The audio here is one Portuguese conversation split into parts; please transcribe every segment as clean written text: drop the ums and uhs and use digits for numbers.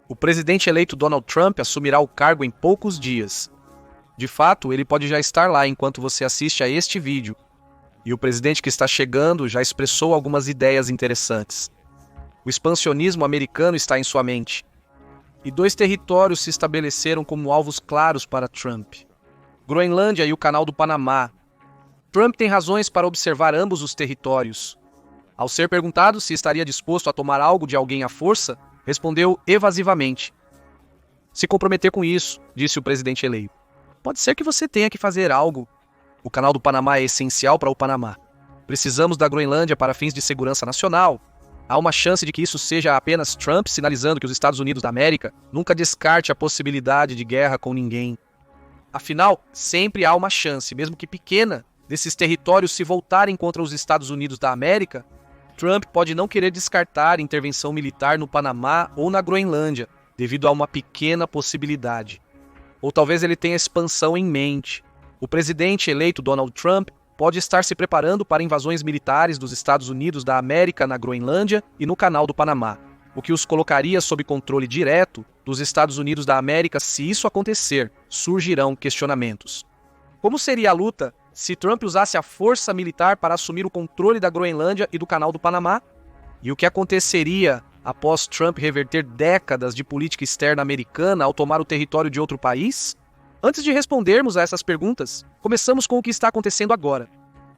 O presidente eleito Donald Trump assumirá o cargo em poucos dias. De fato, ele pode já estar lá enquanto você assiste a este vídeo. E o presidente que está chegando já expressou algumas ideias interessantes. O expansionismo americano está em sua mente. E 2 territórios se estabeleceram como alvos claros para Trump: Groenlândia e o Canal do Panamá. Trump tem razões para observar ambos os territórios. Ao ser perguntado se estaria disposto a tomar algo de alguém à força, respondeu evasivamente: "Se comprometer com isso", disse o presidente eleito. "Pode ser que você tenha que fazer algo. O Canal do Panamá é essencial para o Panamá. Precisamos da Groenlândia para fins de segurança nacional. Há uma chance de que isso seja apenas Trump sinalizando que os Estados Unidos da América nunca descarte a possibilidade de guerra com ninguém. Afinal, sempre há uma chance, mesmo que pequena, desses territórios se voltarem contra os Estados Unidos da América. Trump pode não querer descartar intervenção militar no Panamá ou na Groenlândia, devido a uma pequena possibilidade. Ou talvez ele tenha expansão em mente. O presidente eleito Donald Trump pode estar se preparando para invasões militares dos Estados Unidos da América na Groenlândia e no Canal do Panamá, o que os colocaria sob controle direto dos Estados Unidos da América. Se isso acontecer, surgirão questionamentos. Como seria a luta se Trump usasse a força militar para assumir o controle da Groenlândia e do Canal do Panamá? E o que aconteceria após Trump reverter décadas de política externa americana ao tomar o território de outro país? Antes de respondermos a essas perguntas, começamos com o que está acontecendo agora.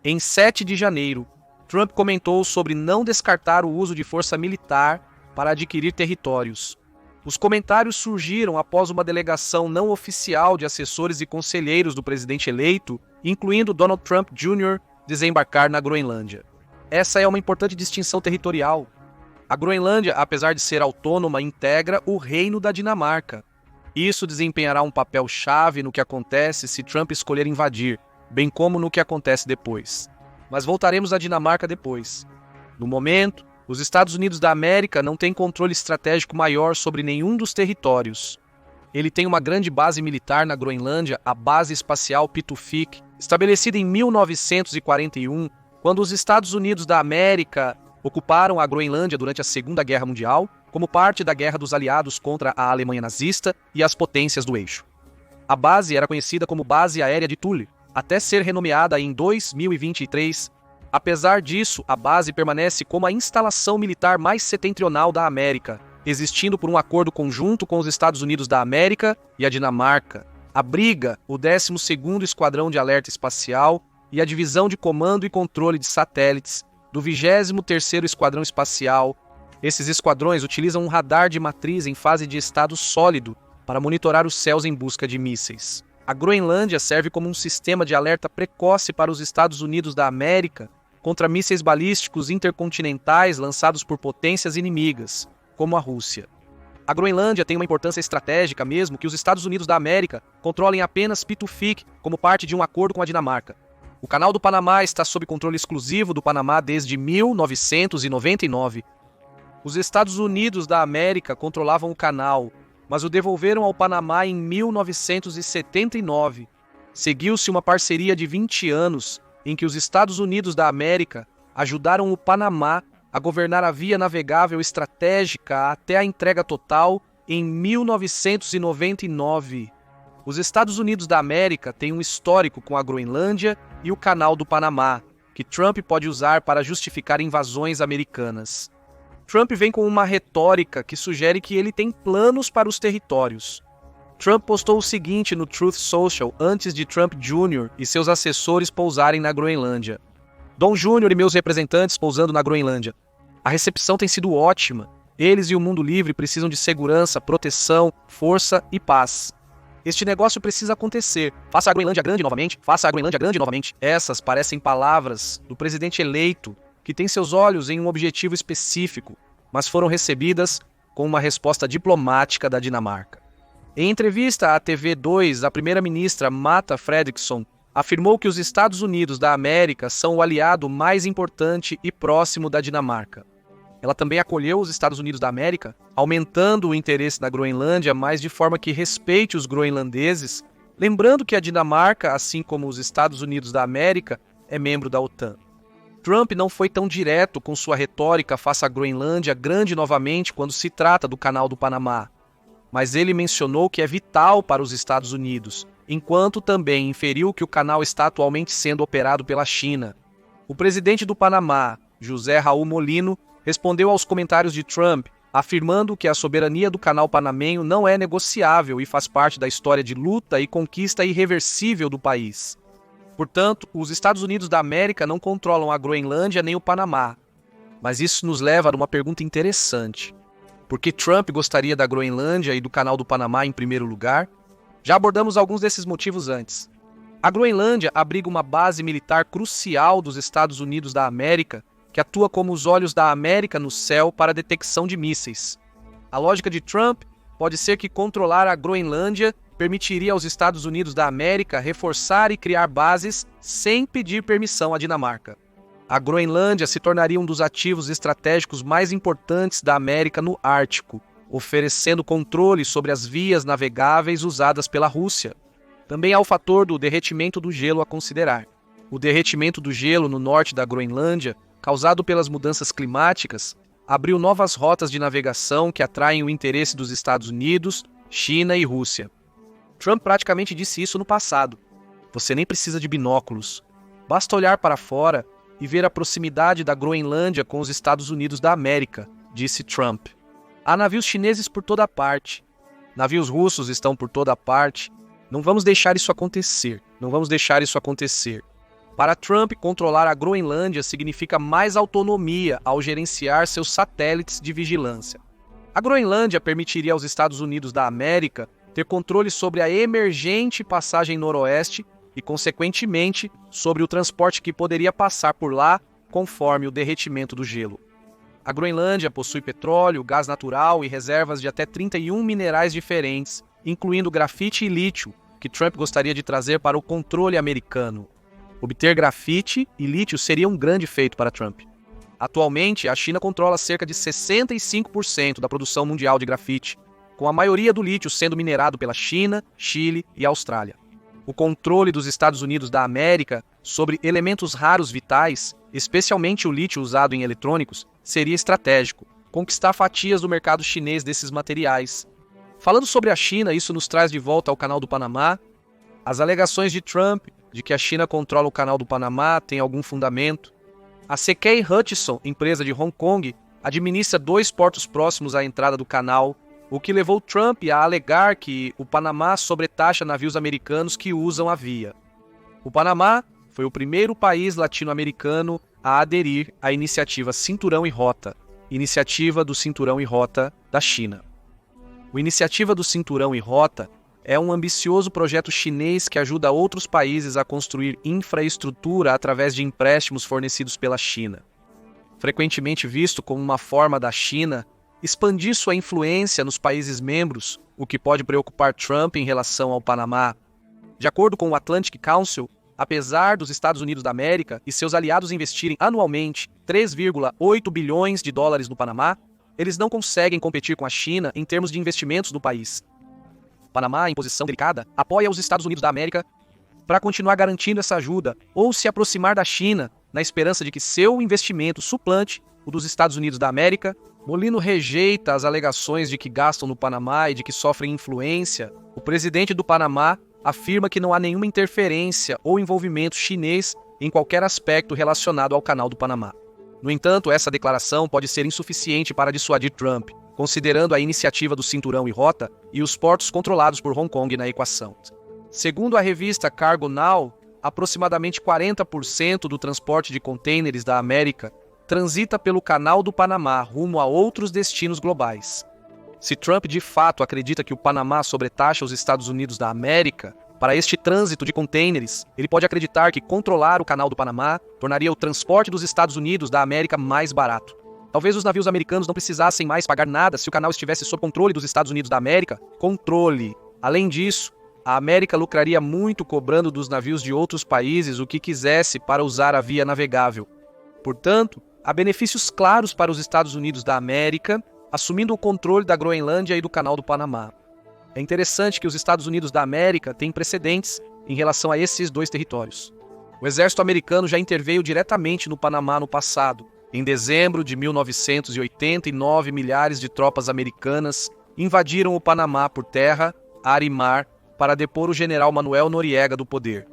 Em 7 de janeiro, Trump comentou sobre não descartar o uso de força militar para adquirir territórios. Os comentários surgiram após uma delegação não oficial de assessores e conselheiros do presidente eleito, incluindo Donald Trump Jr., desembarcar na Groenlândia. Essa é uma importante distinção territorial. A Groenlândia, apesar de ser autônoma, integra o Reino da Dinamarca. Isso desempenhará um papel-chave no que acontece se Trump escolher invadir, bem como no que acontece depois. Mas voltaremos à Dinamarca depois. No momento, os Estados Unidos da América não têm controle estratégico maior sobre nenhum dos territórios. Ele tem uma grande base militar na Groenlândia, a Base Espacial Pitufik, estabelecida em 1941, quando os Estados Unidos da América ocuparam a Groenlândia durante a Segunda Guerra Mundial, como parte da Guerra dos Aliados contra a Alemanha nazista e as potências do eixo. A base era conhecida como Base Aérea de Thule, até ser renomeada em 2023. Apesar disso, a base permanece como a instalação militar mais setentrional da América, existindo por um acordo conjunto com os Estados Unidos da América e a Dinamarca. Abriga o 12º Esquadrão de Alerta Espacial e a Divisão de Comando e Controle de Satélites do 23º Esquadrão Espacial. Esses esquadrões utilizam um radar de matriz em fase de estado sólido para monitorar os céus em busca de mísseis. A Groenlândia serve como um sistema de alerta precoce para os Estados Unidos da América contra mísseis balísticos intercontinentais lançados por potências inimigas, como a Rússia. A Groenlândia tem uma importância estratégica mesmo que os Estados Unidos da América controlem apenas Pitufik como parte de um acordo com a Dinamarca. O Canal do Panamá está sob controle exclusivo do Panamá desde 1999. Os Estados Unidos da América controlavam o canal, mas o devolveram ao Panamá em 1979. Seguiu-se uma parceria de 20 anos, em que os Estados Unidos da América ajudaram o Panamá a governar a via navegável estratégica até a entrega total em 1999. Os Estados Unidos da América têm um histórico com a Groenlândia e o Canal do Panamá, que Trump pode usar para justificar invasões americanas. Trump vem com uma retórica que sugere que ele tem planos para os territórios. Trump postou o seguinte no Truth Social antes de Trump Jr. e seus assessores pousarem na Groenlândia: "Dom Jr. e meus representantes pousando na Groenlândia. A recepção tem sido ótima. Eles e o mundo livre precisam de segurança, proteção, força e paz. Este negócio precisa acontecer. Faça a Groenlândia grande novamente. Faça a Groenlândia grande novamente." Essas parecem palavras do presidente eleito, que tem seus olhos em um objetivo específico, mas foram recebidas com uma resposta diplomática da Dinamarca. Em entrevista à TV2, a primeira-ministra Mette Frederiksen afirmou que os Estados Unidos da América são o aliado mais importante e próximo da Dinamarca. Ela também acolheu os Estados Unidos da América, aumentando o interesse na Groenlândia, mas de forma que respeite os groenlandeses, lembrando que a Dinamarca, assim como os Estados Unidos da América, é membro da OTAN. Trump não foi tão direto com sua retórica face à Groenlândia grande novamente quando se trata do Canal do Panamá. mas ele mencionou que é vital para os Estados Unidos, enquanto também inferiu que o canal está atualmente sendo operado pela China. O presidente do Panamá, José Raul Molino, respondeu aos comentários de Trump, afirmando que a soberania do canal panamenho não é negociável e faz parte da história de luta e conquista irreversível do país. Portanto, os Estados Unidos da América não controlam a Groenlândia nem o Panamá. Mas isso nos leva a uma pergunta interessante. Por que Trump gostaria da Groenlândia e do Canal do Panamá em primeiro lugar? Já abordamos alguns desses motivos antes. A Groenlândia abriga uma base militar crucial dos Estados Unidos da América, que atua como os olhos da América no céu para a detecção de mísseis. A lógica de Trump pode ser que controlar a Groenlândia permitiria aos Estados Unidos da América reforçar e criar bases sem pedir permissão à Dinamarca. A Groenlândia se tornaria um dos ativos estratégicos mais importantes da América no Ártico, oferecendo controle sobre as vias navegáveis usadas pela Rússia. Também há o fator do derretimento do gelo a considerar. O derretimento do gelo no norte da Groenlândia, causado pelas mudanças climáticas, abriu novas rotas de navegação que atraem o interesse dos Estados Unidos, China e Rússia. Trump praticamente disse isso no passado. Você nem precisa de binóculos. Basta olhar para fora e ver a proximidade da Groenlândia com os Estados Unidos da América, disse Trump. Há navios chineses por toda parte. Navios russos estão por toda parte. Não vamos deixar isso acontecer. Não vamos deixar isso acontecer. Para Trump, controlar a Groenlândia significa mais autonomia ao gerenciar seus satélites de vigilância. A Groenlândia permitiria aos Estados Unidos da América ter controle sobre a emergente passagem noroeste e, consequentemente, sobre o transporte que poderia passar por lá conforme o derretimento do gelo. A Groenlândia possui petróleo, gás natural e reservas de até 31 minerais diferentes, incluindo grafite e lítio, que Trump gostaria de trazer para o controle americano. Obter grafite e lítio seria um grande feito para Trump. Atualmente, a China controla cerca de 65% da produção mundial de grafite, com a maioria do lítio sendo minerado pela China, Chile e Austrália. O controle dos Estados Unidos da América sobre elementos raros vitais, especialmente o lítio usado em eletrônicos, seria estratégico, conquistar fatias do mercado chinês desses materiais. Falando sobre a China, isso nos traz de volta ao Canal do Panamá. As alegações de Trump de que a China controla o Canal do Panamá têm algum fundamento. A CK Hutchison, empresa de Hong Kong, administra 2 portos próximos à entrada do canal, o que levou Trump a alegar que o Panamá sobretaxa navios americanos que usam a via. O Panamá foi o primeiro país latino-americano a aderir à iniciativa Cinturão e Rota, iniciativa do Cinturão e Rota da China. A iniciativa do Cinturão e Rota é um ambicioso projeto chinês que ajuda outros países a construir infraestrutura através de empréstimos fornecidos pela China. Frequentemente visto como uma forma da China expandir sua influência nos países membros, o que pode preocupar Trump em relação ao Panamá. De acordo com o Atlantic Council, apesar dos Estados Unidos da América e seus aliados investirem anualmente 3,8 bilhões de dólares no Panamá, eles não conseguem competir com a China em termos de investimentos no país. O Panamá, em posição delicada, apoia os Estados Unidos da América para continuar garantindo essa ajuda ou se aproximar da China na esperança de que seu investimento suplante o dos Estados Unidos da América. Molino rejeita as alegações de que gastam no Panamá e de que sofrem influência. O presidente do Panamá afirma que não há nenhuma interferência ou envolvimento chinês em qualquer aspecto relacionado ao Canal do Panamá. No entanto, essa declaração pode ser insuficiente para dissuadir Trump, considerando a iniciativa do Cinturão e Rota e os portos controlados por Hong Kong na equação. Segundo a revista Cargo Now, aproximadamente 40% do transporte de contêineres da América transita pelo Canal do Panamá rumo a outros destinos globais. Se Trump de fato acredita que o Panamá sobretaxa os Estados Unidos da América, para este trânsito de contêineres, ele pode acreditar que controlar o Canal do Panamá tornaria o transporte dos Estados Unidos da América mais barato. Talvez os navios americanos não precisassem mais pagar nada se o canal estivesse sob controle dos Estados Unidos da América. Controle. Além disso, a América lucraria muito cobrando dos navios de outros países o que quisesse para usar a via navegável. Portanto, há benefícios claros para os Estados Unidos da América, assumindo o controle da Groenlândia e do Canal do Panamá. É interessante que os Estados Unidos da América têm precedentes em relação a esses 2 territórios. O exército americano já interveio diretamente no Panamá no passado. Em dezembro de 1989, milhares de tropas americanas invadiram o Panamá por terra, ar e mar para depor o general Manuel Noriega do poder.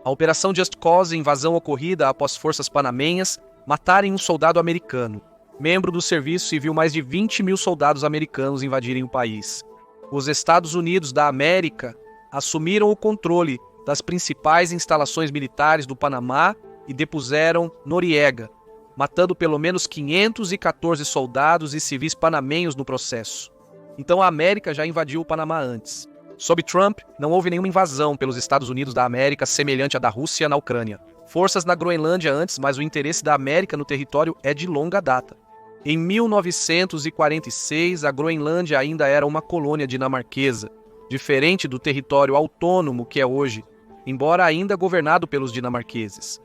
A Operação Just Cause, invasão ocorrida após forças panamenhas matarem um soldado americano, membro do serviço, e viu mais de 20 mil soldados americanos invadirem o país. Os Estados Unidos da América assumiram o controle das principais instalações militares do Panamá e depuseram Noriega, matando pelo menos 514 soldados e civis panamenhos no processo. Então a América já invadiu o Panamá antes. Sob Trump, não houve nenhuma invasão pelos Estados Unidos da América semelhante à da Rússia na Ucrânia. Forças na Groenlândia antes, mas o interesse da América no território é de longa data. Em 1946, a Groenlândia ainda era uma colônia dinamarquesa, diferente do território autônomo que é hoje, embora ainda governado pelos dinamarqueses.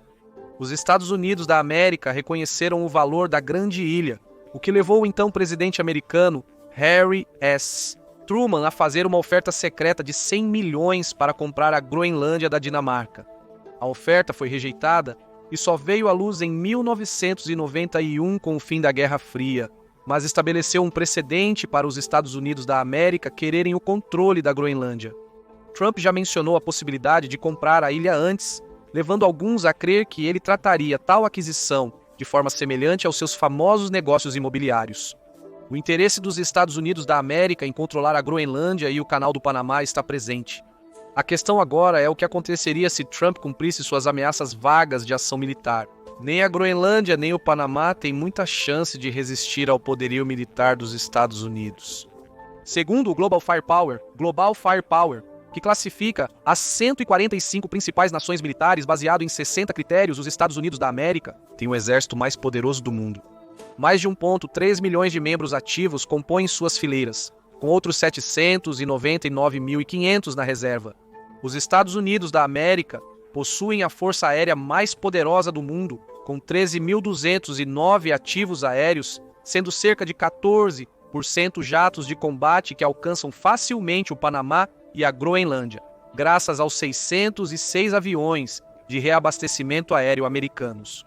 Os Estados Unidos da América reconheceram o valor da Grande Ilha, o que levou o então presidente americano Harry S. Truman a fazer uma oferta secreta de 100 milhões para comprar a Groenlândia da Dinamarca. A oferta foi rejeitada e só veio à luz em 1991 com o fim da Guerra Fria, mas estabeleceu um precedente para os Estados Unidos da América quererem o controle da Groenlândia. Trump já mencionou a possibilidade de comprar a ilha antes, levando alguns a crer que ele trataria tal aquisição de forma semelhante aos seus famosos negócios imobiliários. O interesse dos Estados Unidos da América em controlar a Groenlândia e o Canal do Panamá está presente. A questão agora é o que aconteceria se Trump cumprisse suas ameaças vagas de ação militar. Nem a Groenlândia nem o Panamá têm muita chance de resistir ao poderio militar dos Estados Unidos. Segundo o Global Firepower, que classifica as 145 principais nações militares baseado em 60 critérios, os Estados Unidos da América têm o exército mais poderoso do mundo. Mais de 1,3 milhões de membros ativos compõem suas fileiras, com outros 799.500 na reserva. Os Estados Unidos da América possuem a força aérea mais poderosa do mundo, com 13.209 ativos aéreos, sendo cerca de 14% jatos de combate que alcançam facilmente o Panamá e a Groenlândia, graças aos 606 aviões de reabastecimento aéreo americanos.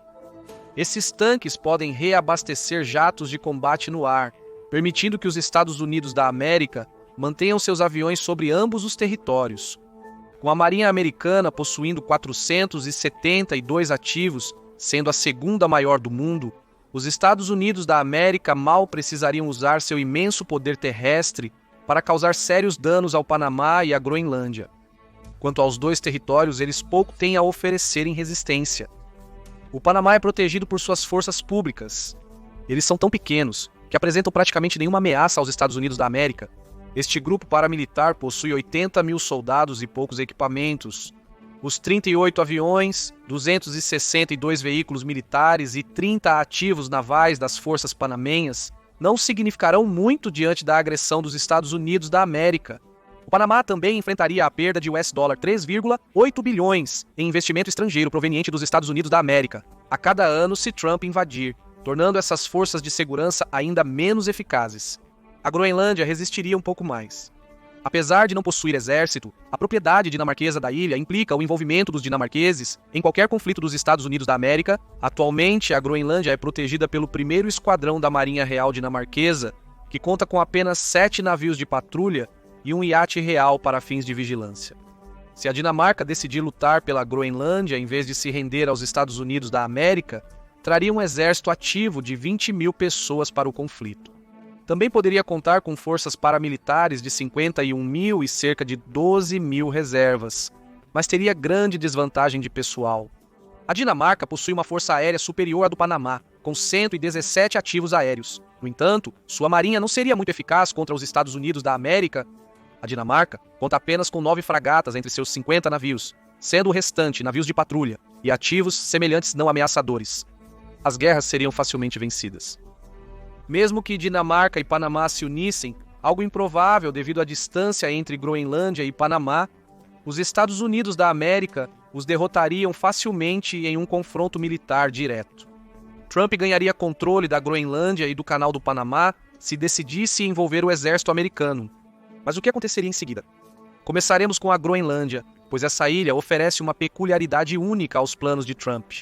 Esses tanques podem reabastecer jatos de combate no ar, permitindo que os Estados Unidos da América mantenham seus aviões sobre ambos os territórios. Com a Marinha Americana possuindo 472 ativos, sendo a segunda maior do mundo, os Estados Unidos da América mal precisariam usar seu imenso poder terrestre para causar sérios danos ao Panamá e à Groenlândia. Quanto aos dois territórios, eles pouco têm a oferecer em resistência. O Panamá é protegido por suas forças públicas. Eles são tão pequenos que apresentam praticamente nenhuma ameaça aos Estados Unidos da América. Este grupo paramilitar possui 80 mil soldados e poucos equipamentos. Os 38 aviões, 262 veículos militares e 30 ativos navais das forças panamenhas não significarão muito diante da agressão dos Estados Unidos da América. O Panamá também enfrentaria a perda de $3,8 bilhões em investimento estrangeiro proveniente dos Estados Unidos da América a cada ano se Trump invadir, tornando essas forças de segurança ainda menos eficazes. A Groenlândia resistiria um pouco mais. Apesar de não possuir exército, a propriedade dinamarquesa da ilha implica o envolvimento dos dinamarqueses em qualquer conflito dos Estados Unidos da América. Atualmente, a Groenlândia é protegida pelo 1º Esquadrão da Marinha Real dinamarquesa, que conta com apenas 7 navios de patrulha e um iate real para fins de vigilância. Se a Dinamarca decidir lutar pela Groenlândia em vez de se render aos Estados Unidos da América, traria um exército ativo de 20 mil pessoas para o conflito. Também poderia contar com forças paramilitares de 51 mil e cerca de 12 mil reservas, mas teria grande desvantagem de pessoal. A Dinamarca possui uma força aérea superior à do Panamá, com 117 ativos aéreos. No entanto, sua marinha não seria muito eficaz contra os Estados Unidos da América. A Dinamarca conta apenas com 9 fragatas entre seus 50 navios, sendo o restante navios de patrulha e ativos semelhantes não ameaçadores. As guerras seriam facilmente vencidas. Mesmo que Dinamarca e Panamá se unissem, algo improvável devido à distância entre Groenlândia e Panamá, os Estados Unidos da América os derrotariam facilmente em um confronto militar direto. Trump ganharia controle da Groenlândia e do Canal do Panamá se decidisse envolver o exército americano. Mas o que aconteceria em seguida? Começaremos com a Groenlândia, pois essa ilha oferece uma peculiaridade única aos planos de Trump.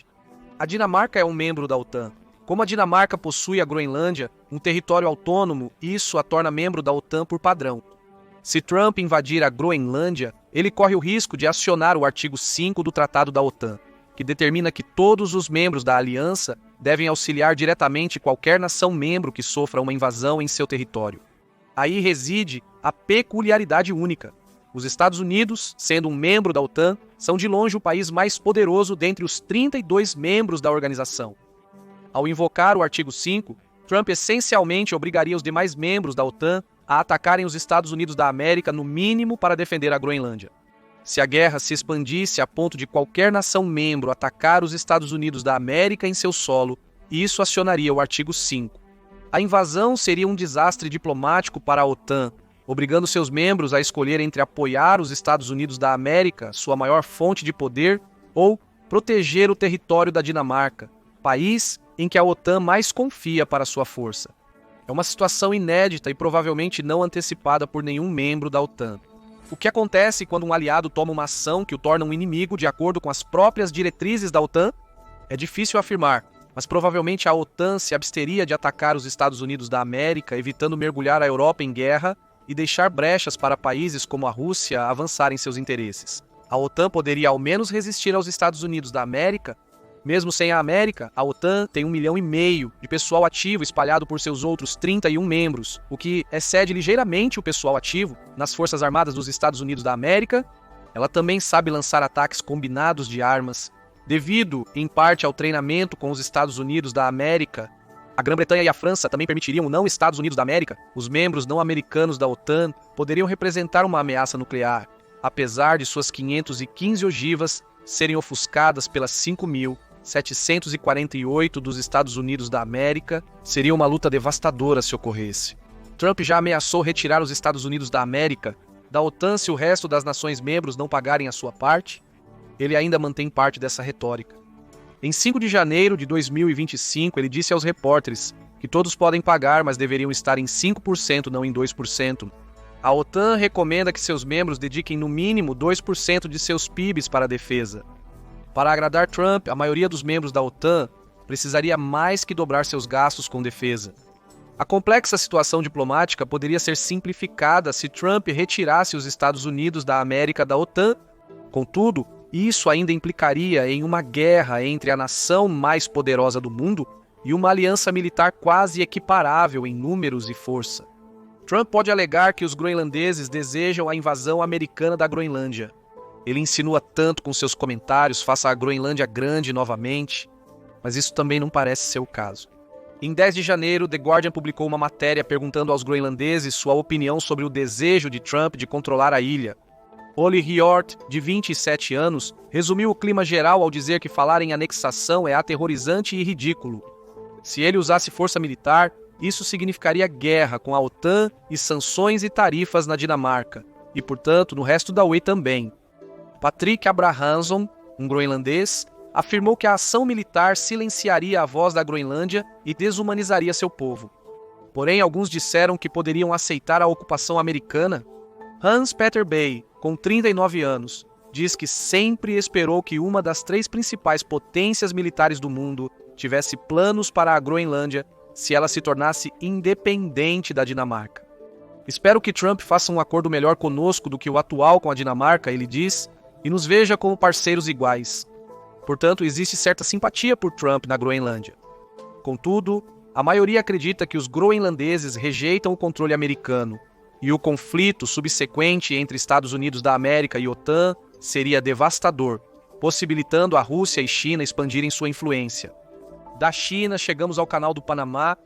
A Dinamarca é um membro da OTAN, Como a Dinamarca possui a Groenlândia, um território autônomo, isso a torna membro da OTAN por padrão. Se Trump invadir a Groenlândia, ele corre o risco de acionar o artigo 5 do Tratado da OTAN, que determina que todos os membros da aliança devem auxiliar diretamente qualquer nação membro que sofra uma invasão em seu território. Aí reside a peculiaridade única. Os Estados Unidos, sendo um membro da OTAN, são de longe o país mais poderoso dentre os 32 membros da organização. Ao invocar o artigo 5, Trump essencialmente obrigaria os demais membros da OTAN a atacarem os Estados Unidos da América no mínimo para defender a Groenlândia. Se a guerra se expandisse a ponto de qualquer nação membro atacar os Estados Unidos da América em seu solo, isso acionaria o artigo 5. A invasão seria um desastre diplomático para a OTAN, obrigando seus membros a escolher entre apoiar os Estados Unidos da América, sua maior fonte de poder, ou proteger o território da Dinamarca, país em que a OTAN mais confia para sua força. É uma situação inédita e provavelmente não antecipada por nenhum membro da OTAN. O que acontece quando um aliado toma uma ação que o torna um inimigo de acordo com as próprias diretrizes da OTAN? É difícil afirmar, mas provavelmente a OTAN se absteria de atacar os Estados Unidos da América, evitando mergulhar a Europa em guerra e deixar brechas para países como a Rússia avançarem seus interesses. A OTAN poderia ao menos resistir aos Estados Unidos da América. Mesmo sem a América, a OTAN tem 1,5 milhão de pessoal ativo espalhado por seus outros 31 membros, o que excede ligeiramente o pessoal ativo nas Forças Armadas dos Estados Unidos da América. Ela também sabe lançar ataques combinados de armas. Devido, em parte, ao treinamento com os Estados Unidos da América, a Grã-Bretanha e a França também permitiriam o não Estados Unidos da América. Os membros não americanos da OTAN poderiam representar uma ameaça nuclear, apesar de suas 515 ogivas serem ofuscadas pelas 5.748 dos Estados Unidos da América. Seria uma luta devastadora se ocorresse. Trump já ameaçou retirar os Estados Unidos da América da OTAN se o resto das nações membros não pagarem a sua parte. Ele ainda mantém parte dessa retórica. Em 5 de janeiro de 2025, ele disse aos repórteres que todos podem pagar, mas deveriam estar em 5%, não em 2%. A OTAN recomenda que seus membros dediquem no mínimo 2% de seus PIBs para a defesa. Para agradar Trump, a maioria dos membros da OTAN precisaria mais que dobrar seus gastos com defesa. A complexa situação diplomática poderia ser simplificada se Trump retirasse os Estados Unidos da América da OTAN. Contudo, isso ainda implicaria em uma guerra entre a nação mais poderosa do mundo e uma aliança militar quase equiparável em números e força. Trump pode alegar que os groenlandeses desejam a invasão americana da Groenlândia. Ele insinua tanto com seus comentários, faça a Groenlândia grande novamente, mas isso também não parece ser o caso. Em 10 de janeiro, The Guardian publicou uma matéria perguntando aos groenlandeses sua opinião sobre o desejo de Trump de controlar a ilha. Olli Hjort, de 27 anos, resumiu o clima geral ao dizer que falar em anexação é aterrorizante e ridículo. Se ele usasse força militar, isso significaria guerra com a OTAN e sanções e tarifas na Dinamarca, e portanto no resto da UE também. Patrick Abrahamsson, um groenlandês, afirmou que a ação militar silenciaria a voz da Groenlândia e desumanizaria seu povo. Porém, alguns disseram que poderiam aceitar a ocupação americana. Hans-Peter Bay, com 39 anos, diz que sempre esperou que uma das 3 principais potências militares do mundo tivesse planos para a Groenlândia se ela se tornasse independente da Dinamarca. Espero que Trump faça um acordo melhor conosco do que o atual com a Dinamarca, ele diz, e nos veja como parceiros iguais. Portanto, existe certa simpatia por Trump na Groenlândia. Contudo, a maioria acredita que os groenlandeses rejeitam o controle americano, e o conflito subsequente entre Estados Unidos da América e OTAN seria devastador, possibilitando a Rússia e China expandirem sua influência. Da China, chegamos ao Canal do Panamá.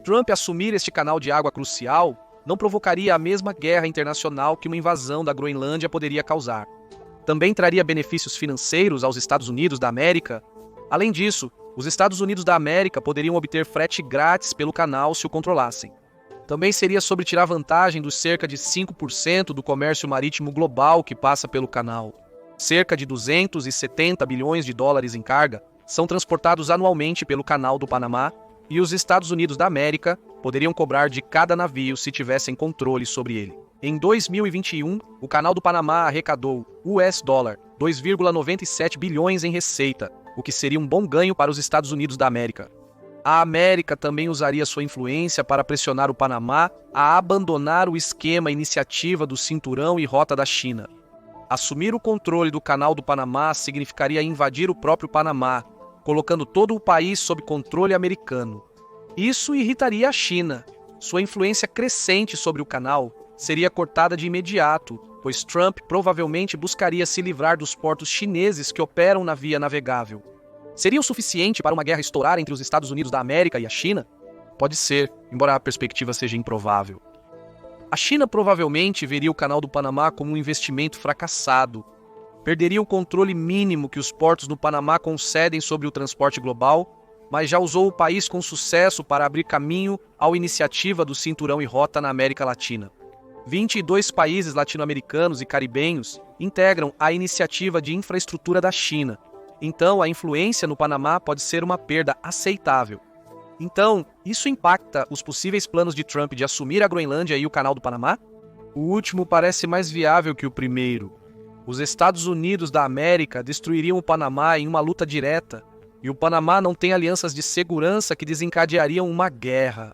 Trump assumir este canal de água crucial não provocaria a mesma guerra internacional que uma invasão da Groenlândia poderia causar. Também traria benefícios financeiros aos Estados Unidos da América. Além disso, os Estados Unidos da América poderiam obter frete grátis pelo canal se o controlassem. Também seria sobre tirar vantagem dos cerca de 5% do comércio marítimo global que passa pelo canal. Cerca de 270 bilhões de dólares em carga são transportados anualmente pelo Canal do Panamá, e os Estados Unidos da América poderiam cobrar de cada navio se tivessem controle sobre ele. Em 2021, o Canal do Panamá arrecadou $2,97 bilhões em receita, o que seria um bom ganho para os Estados Unidos da América. A América também usaria sua influência para pressionar o Panamá a abandonar o esquema iniciativa do Cinturão e Rota da China. Assumir o controle do Canal do Panamá significaria invadir o próprio Panamá, colocando todo o país sob controle americano. Isso irritaria a China. Sua influência crescente sobre o canal seria cortada de imediato, pois Trump provavelmente buscaria se livrar dos portos chineses que operam na via navegável. Seria o suficiente para uma guerra estourar entre os Estados Unidos da América e a China? Pode ser, embora a perspectiva seja improvável. A China provavelmente veria o Canal do Panamá como um investimento fracassado. Perderia o controle mínimo que os portos no Panamá concedem sobre o transporte global, mas já usou o país com sucesso para abrir caminho à iniciativa do Cinturão e Rota na América Latina. 22 países latino-americanos e caribenhos integram a iniciativa de infraestrutura da China. Então, a influência no Panamá pode ser uma perda aceitável. Então, isso impacta os possíveis planos de Trump de assumir a Groenlândia e o Canal do Panamá? O último parece mais viável que o primeiro. Os Estados Unidos da América destruiriam o Panamá em uma luta direta, e o Panamá não tem alianças de segurança que desencadeariam uma guerra.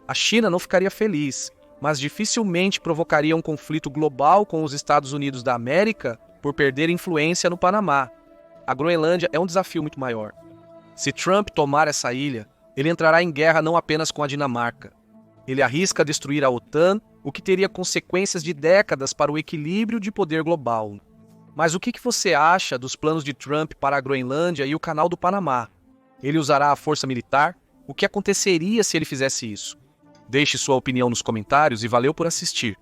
A China não ficaria feliz, mas dificilmente provocaria um conflito global com os Estados Unidos da América por perder influência no Panamá. A Groenlândia é um desafio muito maior. Se Trump tomar essa ilha, ele entrará em guerra não apenas com a Dinamarca. Ele arrisca destruir a OTAN, o que teria consequências de décadas para o equilíbrio de poder global. Mas o que você acha dos planos de Trump para a Groenlândia e o Canal do Panamá? Ele usará a força militar? O que aconteceria se ele fizesse isso? Deixe sua opinião nos comentários e valeu por assistir.